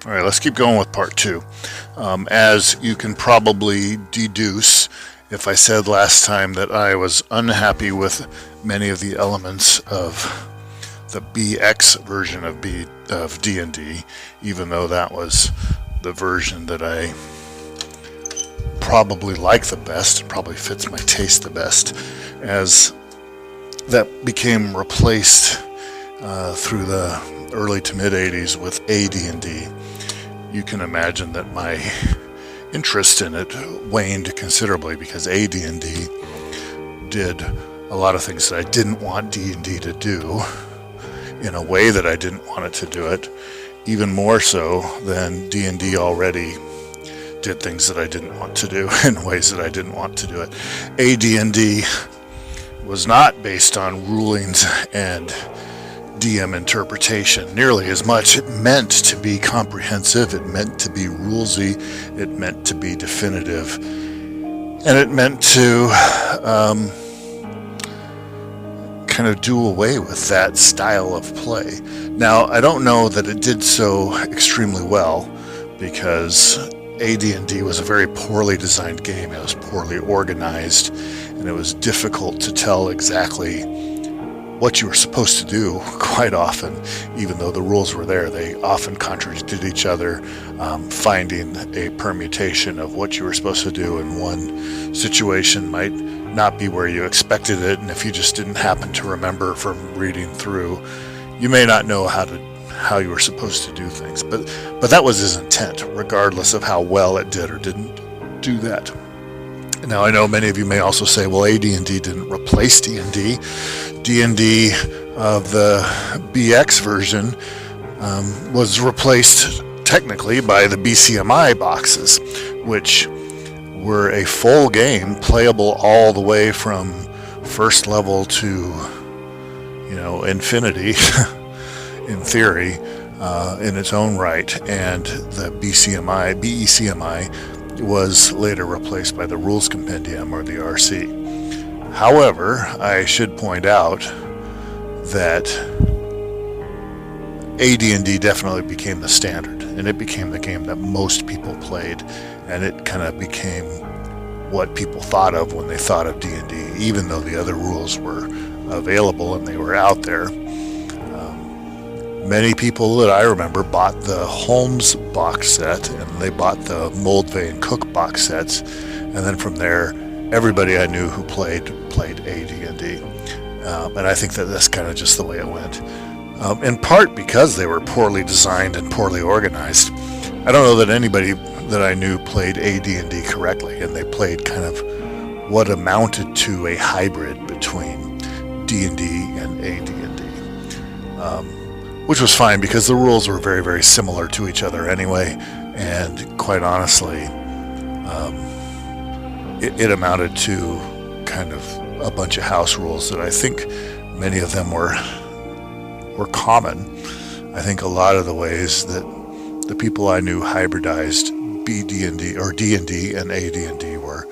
All right, let's keep going with part two. As you can probably deduce, if I said last time that I was unhappy with many of the elements of the BX version of D&D, even though that was the version that I probably like the best, probably fits my taste the best, as that became replaced through the early to mid 80s with AD&D. You can imagine that my interest in it waned considerably because AD&D did a lot of things that I didn't want D&D to do in a way that I didn't want it to do it, even more so than D&D already did things that I didn't want to do in ways that I didn't want to do it. AD&D was not based on rulings and DM interpretation nearly as much. It meant to be comprehensive, it meant to be rulesy, it meant to be definitive, and it meant to kind of do away with that style of play. Now, I don't know that it did so extremely well because AD&D was a very poorly designed game. It was poorly organized, and it was difficult to tell exactly what you were supposed to do quite often. Even though the rules were there, they often contradicted each other. Finding a permutation of what you were supposed to do in one situation might not be where you expected it, and if you just didn't happen to remember from reading through, you may not know how you were supposed to do things. But that was his intent, regardless of how well it did or didn't do that. Now, I know many of you may also say, well, AD&D didn't replace D&D. D&D of the BX version was replaced technically by the BCMI boxes, which were a full game, playable all the way from first level to, infinity, in theory, in its own right. And the BECMI was later replaced by the Rules Compendium, or the RC. However, I should point out that AD&D definitely became the standard, and it became the game that most people played, and it kind of became what people thought of when they thought of D&D, even though the other rules were available and they were out there. Many people that I remember bought the Holmes box set, and they bought the Moldvay and Cook box sets, and then from there, everybody I knew who played AD&D. And I think that that's kind of just the way it went. In part because they were poorly designed and poorly organized. I don't know that anybody that I knew played AD&D correctly, and they played kind of what amounted to a hybrid between D&D and AD&D. Which was fine because the rules were very, very similar to each other anyway, and quite honestly, it amounted to kind of a bunch of house rules that I think many of them were common. I think a lot of the ways that the people I knew hybridized BD&D or D&D and AD&D were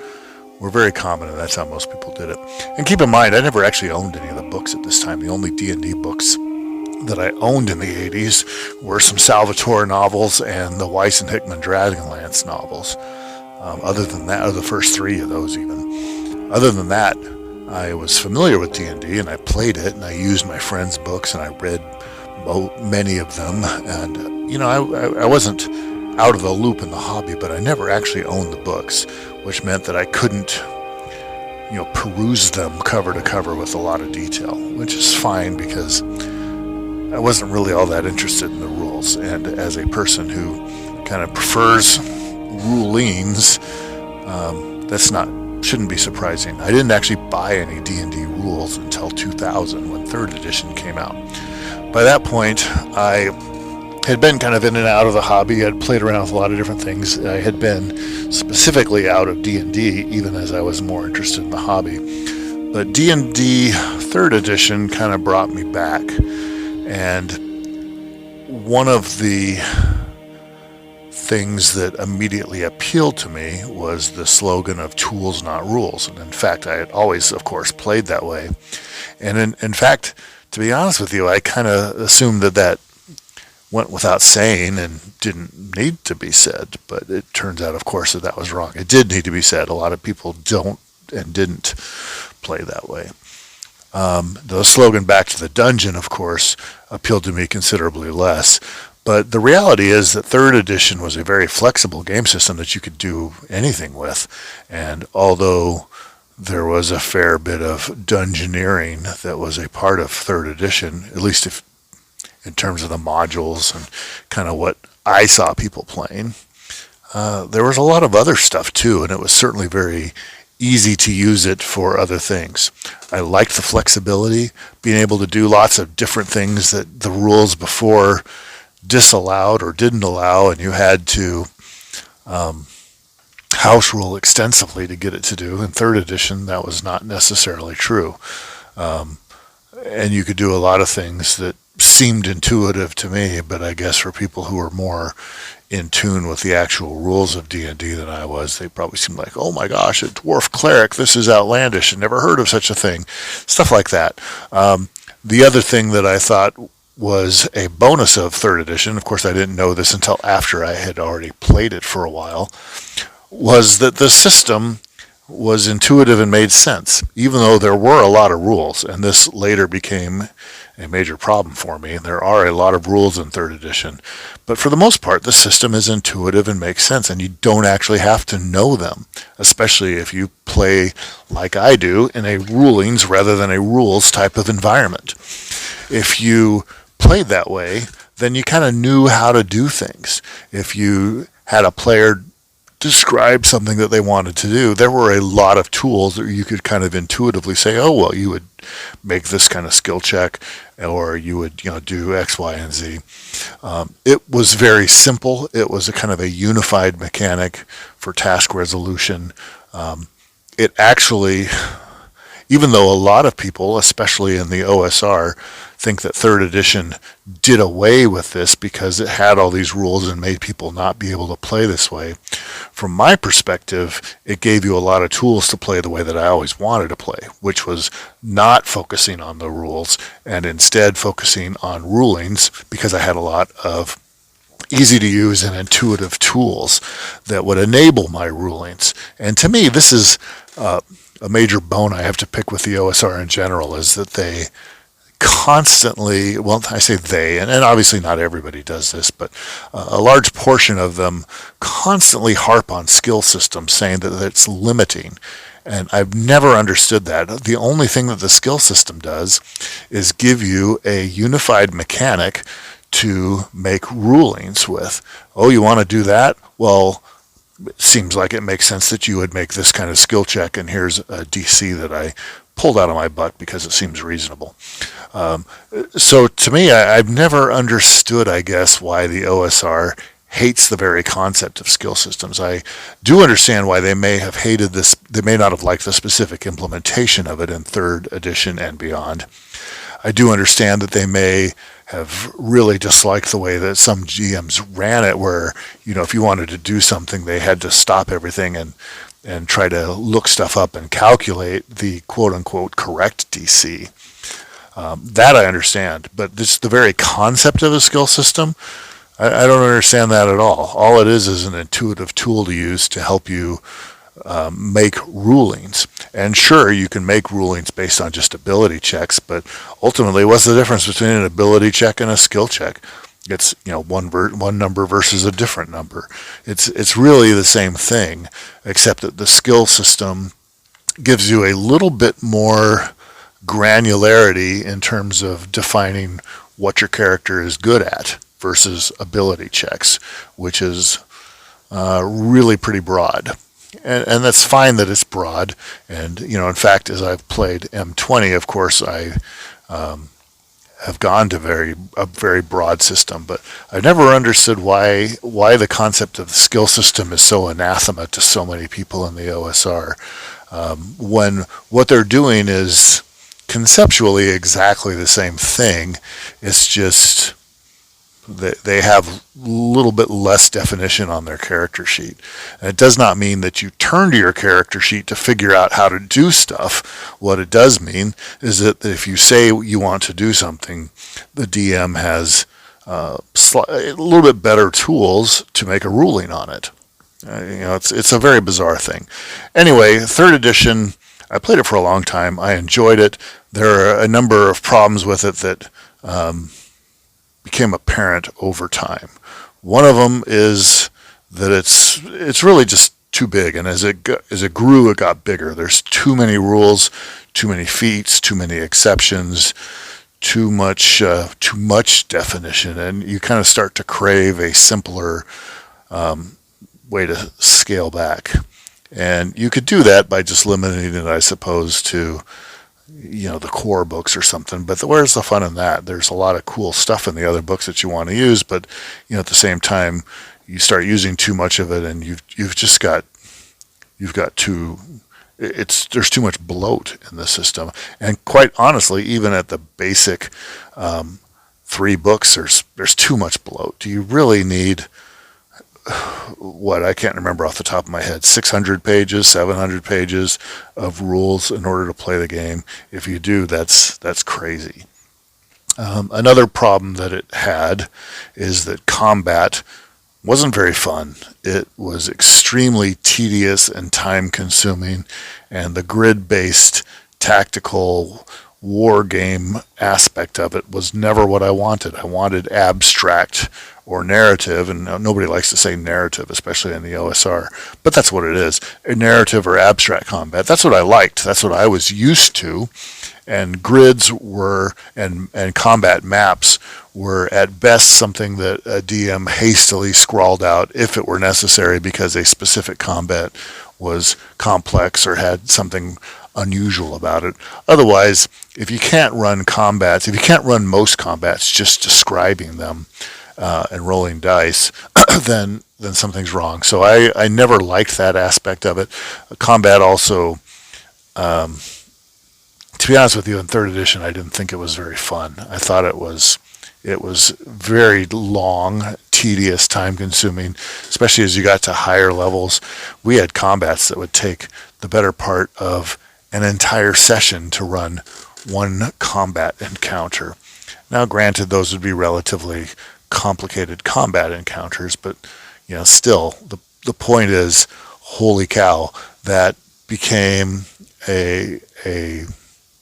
very common, and that's how most people did it. And keep in mind, I never actually owned any of the books at this time. The only D&D books that I owned in the 80s were some Salvatore novels and the Weiss and Hickman Dragonlance novels. Other than that, or the first three of those even. Other than that, I was familiar with D&D, and I played it, and I used my friends' books, and I read many of them. And, I wasn't out of the loop in the hobby, but I never actually owned the books, which meant that I couldn't, peruse them cover to cover with a lot of detail, which is fine because I wasn't really all that interested in the rules, and as a person who kind of prefers rulings, shouldn't be surprising. I didn't actually buy any D&D rules until 2000 when 3rd edition came out. By that point, I had been kind of in and out of the hobby. I'd played around with a lot of different things. I had been specifically out of D&D even as I was more interested in the hobby. But D&D 3rd edition kind of brought me back. And one of the things that immediately appealed to me was the slogan of tools, not rules. And in fact, I had always, of course, played that way. And in fact, to be honest with you, I kind of assumed that went without saying and didn't need to be said, but it turns out, of course, that was wrong. It did need to be said. A lot of people don't and didn't play that way. The slogan "Back to the Dungeon," of course, appealed to me considerably less. But the reality is that third edition was a very flexible game system that you could do anything with. And although there was a fair bit of dungeoneering that was a part of third edition, at least if in terms of the modules and kind of what I saw people playing, there was a lot of other stuff too, and it was certainly very easy to use it for other things. I liked the flexibility, being able to do lots of different things that the rules before disallowed or didn't allow, and you had to house rule extensively to get it to do. In third edition, that was not necessarily true. And you could do a lot of things that seemed intuitive to me, but I guess for people who are more in tune with the actual rules of D&D than I was, they probably seemed like, oh my gosh, a dwarf cleric, this is outlandish, I never heard of such a thing. Stuff like that. The other thing that I thought was a bonus of third edition, of course I didn't know this until after I had already played it for a while, was that the system was intuitive and made sense, even though there were a lot of rules, and this later became a major problem for me. There are a lot of rules in third edition, but for the most part the system is intuitive and makes sense, and you don't actually have to know them, especially if you play like I do in a rulings rather than a rules type of environment. If you played that way, then you kind of knew how to do things. If you had a player describe something that they wanted to do, there were a lot of tools that you could kind of intuitively say, oh, well, you would make this kind of skill check, or you would, do X, Y, and Z. It was very simple. It was a kind of a unified mechanic for task resolution. It actually, even though a lot of people, especially in the OSR, think that third edition did away with this because it had all these rules and made people not be able to play this way. From my perspective, it gave you a lot of tools to play the way that I always wanted to play, which was not focusing on the rules and instead focusing on rulings, because I had a lot of easy to use and intuitive tools that would enable my rulings. And to me, this is a major bone I have to pick with the OSR in general, is that they constantly, well, I say they, and obviously not everybody does this, but a large portion of them constantly harp on skill systems, saying that it's limiting. And I've never understood that. The only thing that the skill system does is give you a unified mechanic to make rulings with. Oh, you want to do that? Well, it seems like it makes sense that you would make this kind of skill check, and here's a DC that I pulled out of my butt because it seems reasonable. So to me, I've never understood, I guess, why the OSR hates the very concept of skill systems. I do understand why they may have hated this. They may not have liked the specific implementation of it in third edition and beyond. I do understand that they may have really disliked the way that some GMs ran it, where, if you wanted to do something, they had to stop everything and try to look stuff up and calculate the quote-unquote correct DC. That I understand, but this, the very concept of a skill system, I don't understand that at all. All it is an intuitive tool to use to help you make rulings. And sure, you can make rulings based on just ability checks, but ultimately, what's the difference between an ability check and a skill check? It's one number versus a different number. It's really the same thing, except that the skill system gives you a little bit more granularity in terms of defining what your character is good at versus ability checks, which is really pretty broad. And that's fine that it's broad. And, in fact, as I've played M20, of course, I have gone to a very broad system, but I've never understood why the concept of the skill system is so anathema to so many people in the OSR, when what they're doing is conceptually exactly the same thing. It's just they have a little bit less definition on their character sheet. And it does not mean that you turn to your character sheet to figure out how to do stuff. What it does mean is that if you say you want to do something, the DM has a little bit better tools to make a ruling on it. It's a very bizarre thing. Anyway, third edition, I played it for a long time. I enjoyed it. There are a number of problems with it that became apparent over time. One of them is that it's really just too big, and as it grew, it got bigger. There's too many rules, too many feats, too many exceptions, too much definition, and you kind of start to crave a simpler way to scale back. And you could do that by just limiting it, I suppose, to the core books or something. But where's the fun in that? There's a lot of cool stuff in the other books that you want to use, but at the same time, you start using too much of it, and there's too much bloat in the system. And quite honestly, even at the basic 3 books, there's too much bloat. Do you really need I can't remember off the top of my head, 600 pages, 700 pages of rules in order to play the game? If you do, that's crazy. Another problem that it had is that combat wasn't very fun. It was extremely tedious and time-consuming, and the grid-based tactical war game aspect of it was never what I wanted. I wanted abstract or narrative, and nobody likes to say narrative, especially in the OSR, but that's what it is, a narrative or abstract combat. That's what I liked. That's what I was used to, and grids were, and combat maps were at best something that a DM hastily scrawled out if it were necessary because a specific combat was complex or had something unusual about it. Otherwise, if you can't run most combats just describing them and rolling dice, then something's wrong. So I never liked that aspect of it. Combat also, to be honest with you, in third edition, I didn't think it was very fun. I thought it was very long, tedious, time-consuming, especially as you got to higher levels. We had combats that would take the better part of an entire session to run one combat encounter. Now, granted, those would be relatively complicated combat encounters, but still, the point is, holy cow, that became a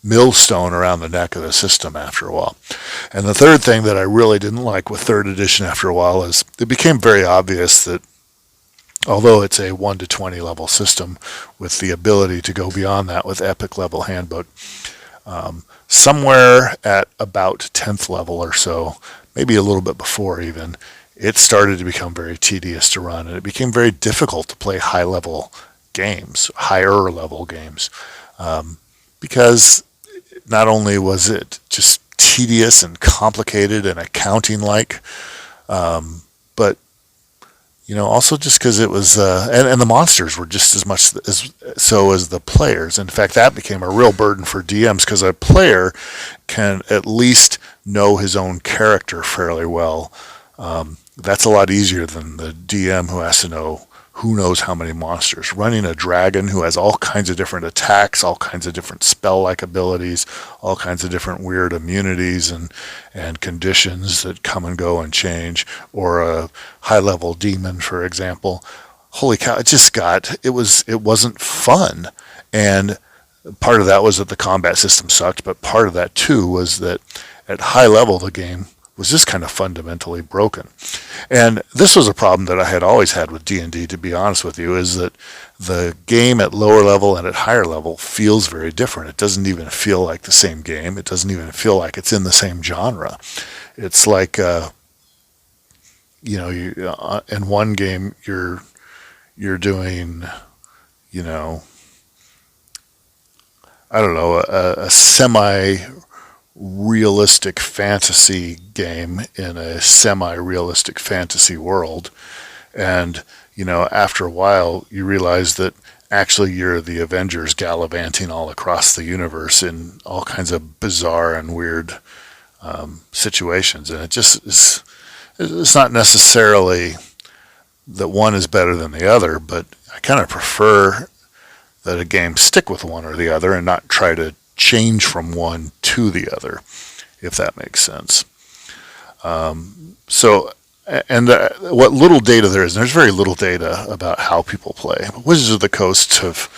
millstone around the neck of the system after a while. And the third thing that I really didn't like with third edition after a while is it became very obvious that although it's a 1 to 20 level system with the ability to go beyond that with epic level handbook, somewhere at about 10th level or so, maybe a little bit before even, it started to become very tedious to run, and it became very difficult to play higher level games, because not only was it just tedious and complicated and accounting-like, but also just because it was, and the monsters were just as much as the players. In fact, that became a real burden for DMs because a player can at least know his own character fairly well. That's a lot easier than the DM who has to know who knows how many monsters. Running a dragon who has all kinds of different attacks, all kinds of different spell-like abilities, all kinds of different weird immunities and conditions that come and go and change, or a high-level demon, for example. Holy cow, it wasn't fun. And part of that was that the combat system sucked, but part of that, too, was that at high level, the game was just kind of fundamentally broken. And this was a problem that I had always had with D&D, to be honest with you, is that the game at lower level and at higher level feels very different. It doesn't even feel like the same game. It doesn't even feel like it's in the same genre. It's like, in one game you're doing, a semi-realistic fantasy game in a semi-realistic fantasy world. And, after a while, you realize that actually you're the Avengers gallivanting all across the universe in all kinds of bizarre and weird situations. And it just is, it's not necessarily that one is better than the other, but I kind of prefer that a game stick with one or the other and not try to change from one to the other, if that makes sense. So, and what little data there is, and there's very little data about how people play. Wizards of the Coast have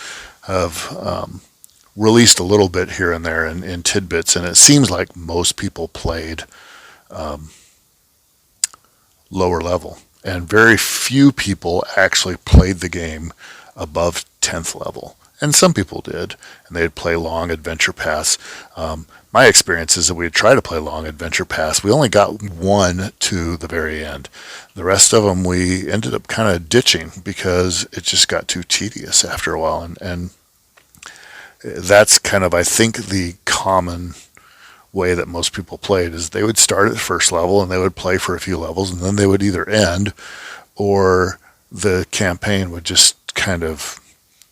released a little bit here and there in tidbits, and it seems like most people played lower level, and very few people actually played the game above 10th level. And some people did, and they'd play long adventure paths. My experience is that we'd try to play long adventure paths. We only got one to the very end. The rest of them we ended up kind of ditching because it just got too tedious after a while. And that's kind of, I think, the common way that most people played is they would start at first level and they would play for a few levels, and then they would either end or the campaign would just kind of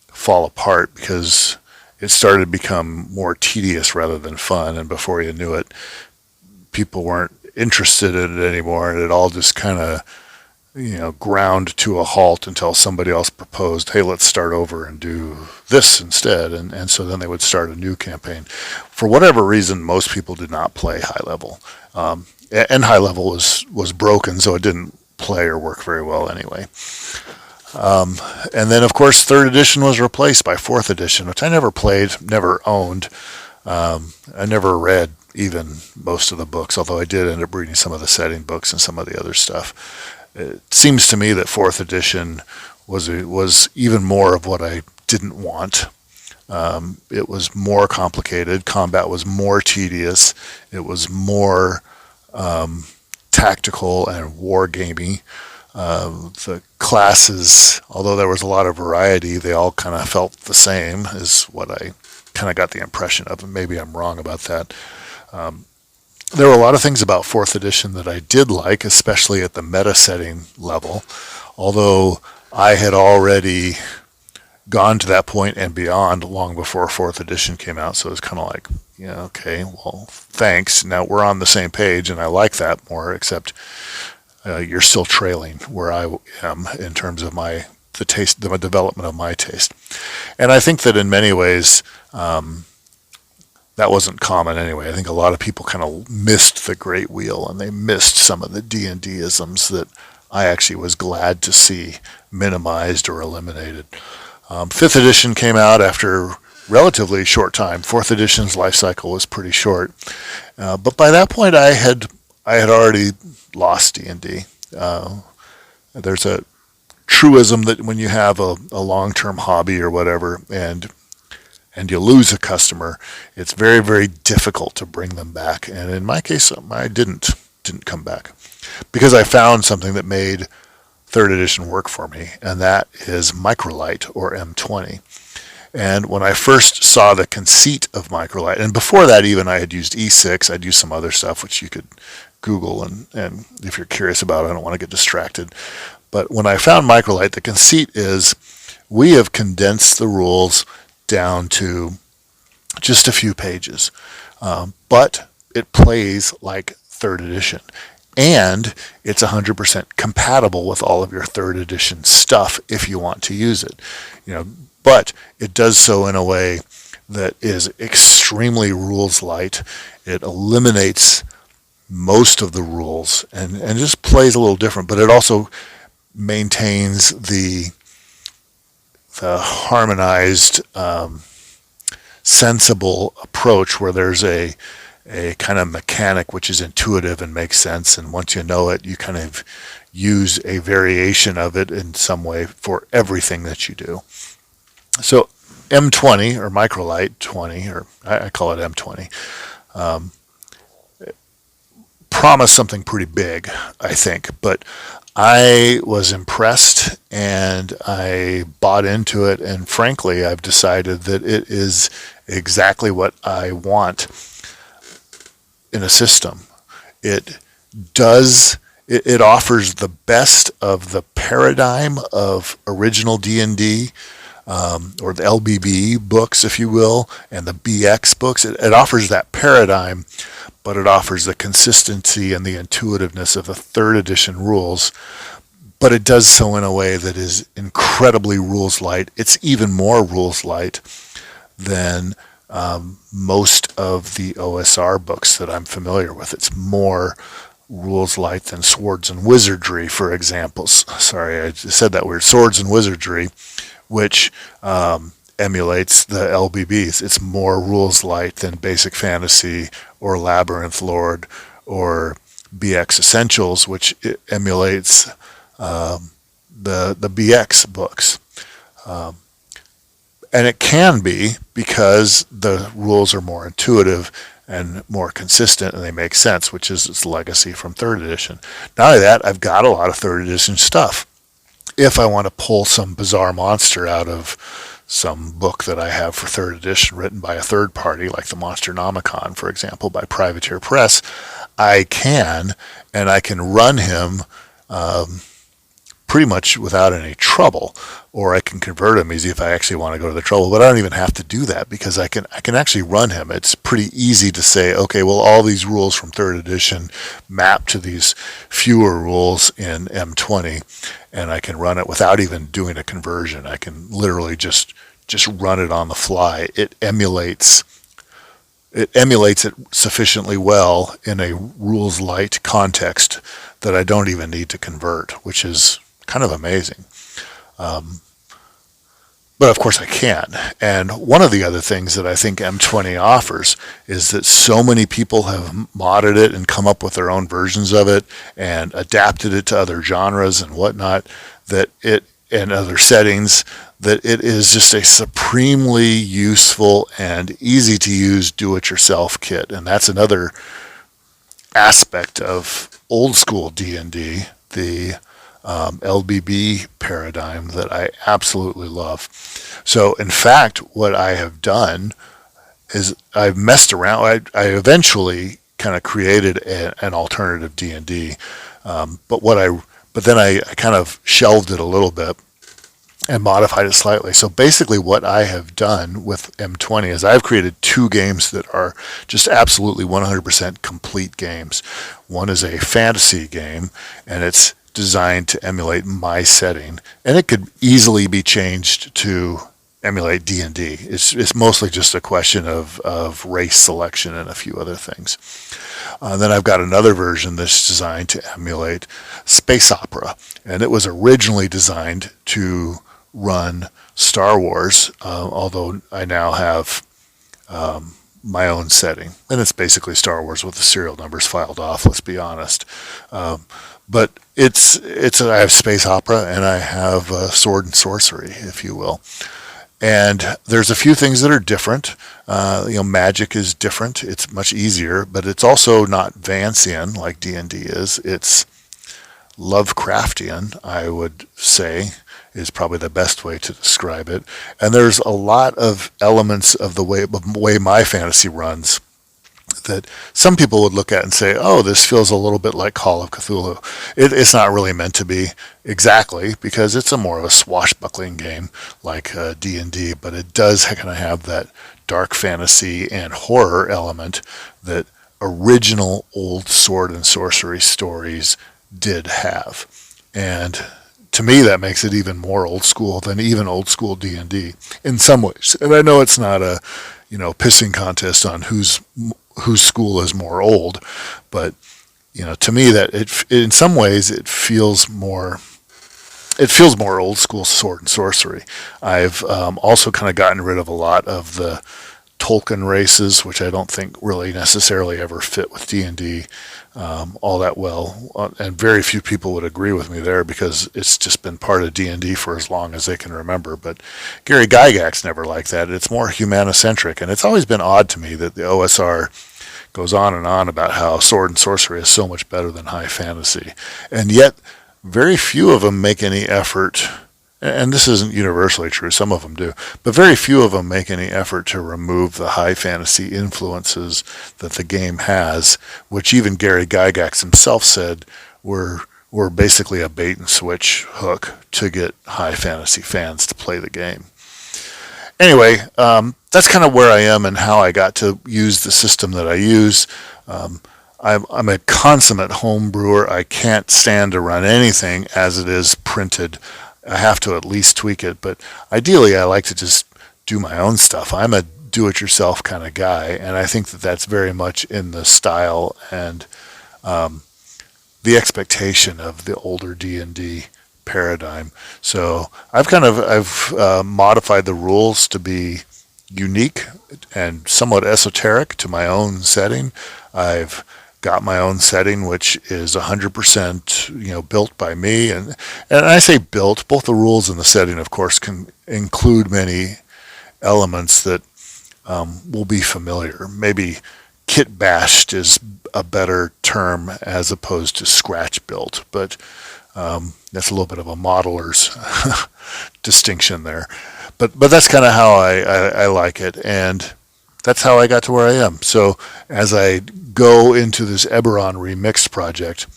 fall apart because it started to become more tedious rather than fun, and before you knew it, people weren't interested in it anymore, and it all just kind of ground to a halt until somebody else proposed, hey, let's start over and do this instead. And so then they would start a new campaign. For whatever reason, most people did not play high level. And high level was broken, so it didn't play or work very well anyway. And then, of course, 3rd edition was replaced by 4th edition, which I never played, never owned. I never read even most of the books, although I did end up reading some of the setting books and some of the other stuff. It seems to me that 4th edition was even more of what I didn't want. It was more complicated. Combat was more tedious. It was more tactical and war-gamey. The classes, although there was a lot of variety, they all kind of felt the same, is what I kind of got the impression of, and maybe I'm wrong about that. There were a lot of things about 4th edition that I did like, especially at the meta setting level, although I had already gone to that point and beyond long before 4th edition came out, so it was kind of like, okay, well, thanks. Now we're on the same page, and I like that more, except you're still trailing where I am in terms of the development of my taste. And I think that in many ways, that wasn't common anyway. I think a lot of people kind of missed the Great Wheel, and they missed some of the D&D-isms that I actually was glad to see minimized or eliminated. 5th edition came out after relatively short time. 4th edition's life cycle was pretty short, but by that point I had already lost D&D. There's a truism that when you have a long-term hobby or whatever, and you lose a customer, it's very, very difficult to bring them back. And in my case, I didn't come back because I found something that made 3rd edition work for me, and that is Microlight, or M20. And when I first saw the conceit of Microlight, and before that even I had used E6, I'd used some other stuff which you could Google, and if you're curious about it, I don't want to get distracted. But when I found Microlight, the conceit is we have condensed the rules down to just a few pages, but it plays like 3rd edition, and it's 100% compatible with all of your 3rd edition stuff if you want to use it. But it does so in a way that is extremely rules light. It eliminates most of the rules and just plays a little different, but it also maintains the harmonized, sensible approach where there's a kind of mechanic which is intuitive and makes sense, and once you know it, you kind of use a variation of it in some way for everything that you do. So M20, or Microlight 20, or I call it M20, promised something pretty big, I think, but I was impressed and I bought into it, and frankly, I've decided that it is exactly what I want in a system. It offers the best of the paradigm of original D&D, or the LBB books, if you will, and the BX books. It offers that paradigm, but it offers the consistency and the intuitiveness of the 3rd edition rules, but it does so in a way that is incredibly rules light. It's even more rules light than most of the OSR books that I'm familiar with. It's more rules light than Swords and Wizardry, for example. Sorry, I said that weird. Swords and Wizardry, which emulates the LBBs. It's more rules light than Basic Fantasy or Labyrinth Lord or BX Essentials, which emulates the BX books. And it can be because the rules are more intuitive and more consistent and they make sense, which is its legacy from 3rd edition. Not only that, I've got a lot of 3rd edition stuff. If I want to pull some bizarre monster out of some book that I have for 3rd edition written by a third party, like the Monsternomicon, for example, by Privateer Press, I can, and I can run him pretty much without any trouble, or I can convert him easy if I actually want to go to the trouble. But I don't even have to do that because I can actually run him. It's pretty easy to say, okay, well, all these rules from 3rd edition map to these fewer rules in M20, and I can run it without even doing a conversion. I can literally just run it on the fly. It emulates it sufficiently well in a rules light context that I don't even need to convert, which is kind of amazing. But of course I can. And one of the other things that I think M20 offers is that so many people have modded it and come up with their own versions of it and adapted it to other genres and whatnot, that it, and other settings, that it is just a supremely useful and easy to use do-it-yourself kit. And that's another aspect of old school D&D, the LBB paradigm, that I absolutely love. So in fact, what I have done is I've messed around. I eventually kind of created an alternative D&D, but then I kind of shelved it a little bit and modified it slightly. So basically what I have done with M20 is I've created 2 games that are just absolutely 100% complete games. One is a fantasy game, and it's designed to emulate my setting, and it could easily be changed to emulate D&D. It's mostly just a question of race selection and a few other things. Then I've got another version that's designed to emulate space opera, and it was originally designed to run Star Wars, although I now have my own setting, and it's basically Star Wars with the serial numbers filed off, let's be honest. But I have space opera and I have sword and sorcery, if you will. And there's a few things that are different. Magic is different. It's much easier, but it's also not Vancian like D&D is. It's Lovecraftian, I would say, is probably the best way to describe it. And there's a lot of elements of the way my fantasy runs that some people would look at and say, oh, this feels a little bit like Call of Cthulhu. It's not really meant to be exactly, because it's more of a swashbuckling game like D&D, but it does kind of have that dark fantasy and horror element that original old sword and sorcery stories did have. And to me, that makes it even more old school than even old school D&D in some ways. And I know it's not a pissing contest on whose school is more old, but to me that in some ways it feels more old school sword and sorcery. I've also kind of gotten rid of a lot of the Tolkien races, which I don't think really necessarily ever fit with D&D all that well, and very few people would agree with me there because it's just been part of D&D for as long as they can remember. But Gary Gygax's never like that. It's more humanocentric, and it's always been odd to me that the OSR goes on and on about how sword and sorcery is so much better than high fantasy, and yet very few of them make any effort. And this isn't universally true, some of them do, but very few of them make any effort to remove the high fantasy influences that the game has, which even Gary Gygax himself said were basically a bait and switch hook to get high fantasy fans to play the game. Anyway, that's kind of where I am and how I got to use the system that I use. I'm a consummate home brewer. I can't stand to run anything as it is printed. I have to at least tweak it, but ideally I like to just do my own stuff. I'm a do-it-yourself kind of guy, and I think that that's very much in the style and the expectation of the older D&D paradigm. So I've modified the rules to be unique and somewhat esoteric to my own setting. I've got my own setting, which is 100% built by me, and I say built. Both the rules and the setting, of course, can include many elements that will be familiar. Maybe kit bashed is a better term as opposed to scratch built, but that's a little bit of a modeler's distinction there. But that's kind of how I like it, and that's how I got to where I am. So as I go into this Eberron remixed project,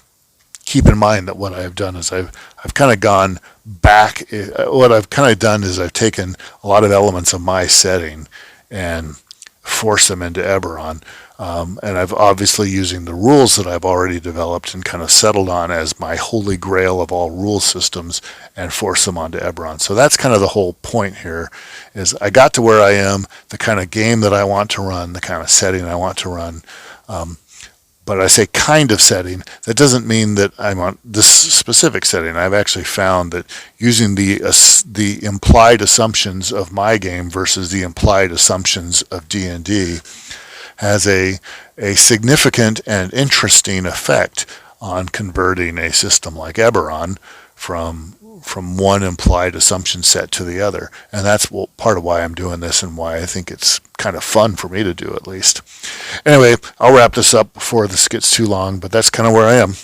keep in mind that what I've done is I've kind of gone back. What I've kind of done is I've taken a lot of elements of my setting and forced them into Eberron. And I've obviously using the rules that I've already developed and kind of settled on as my holy grail of all rule systems and force them onto Eberron. So that's kind of the whole point here is I got to where I am, the kind of game that I want to run, the kind of setting I want to run. But I say kind of setting, that doesn't mean that I'm on this specific setting. I've actually found that using the implied assumptions of my game versus the implied assumptions of D&D has a significant and interesting effect on converting a system like Eberron from one implied assumption set to the other. And that's part of why I'm doing this and why I think it's kind of fun for me to do, at least. Anyway, I'll wrap this up before this gets too long, but that's kind of where I am.